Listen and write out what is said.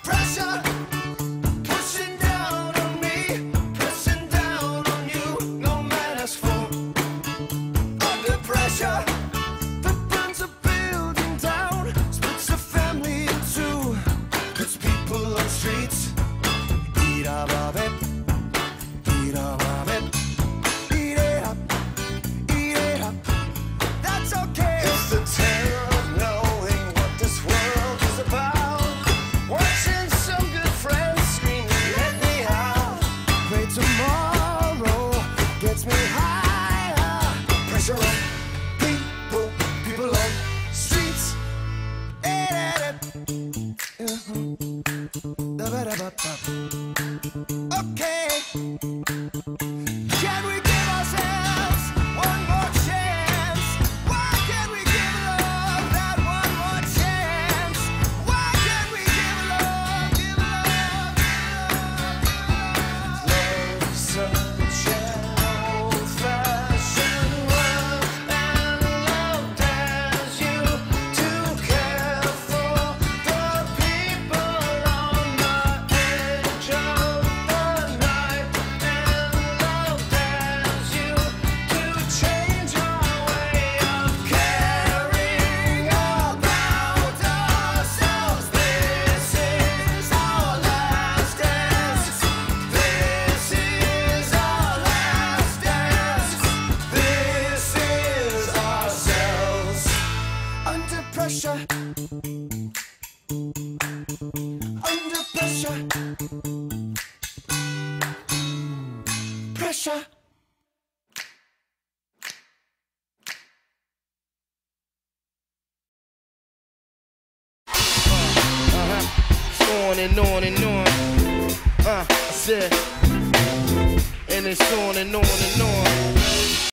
Pressure pushing down on me, pushing down on you. No man has fall under pressure that burns a building down, splits a family in two, puts people on streets. Eat up of it, eat up of it, eat it up, eat it up. That's okay. It's the terror of knowing what this world is about. Watching some good friends screaming, let me out. Pray tomorrow gets me higher. Pressure on people, people on streets. Okay. Can we give ourselves one more chance? Why can't we give love that one more chance? Why can't we give love, give love, give love? Love's such an old-fashioned word, and love dares you to care for the people on the edge of the night, and love dares you to change our way of caring about ourselves. This is our last dance. This is our last dance. This is ourselves. Under pressure. Under pressure. Pressure. On and on and on. I said, and it's on and on and on.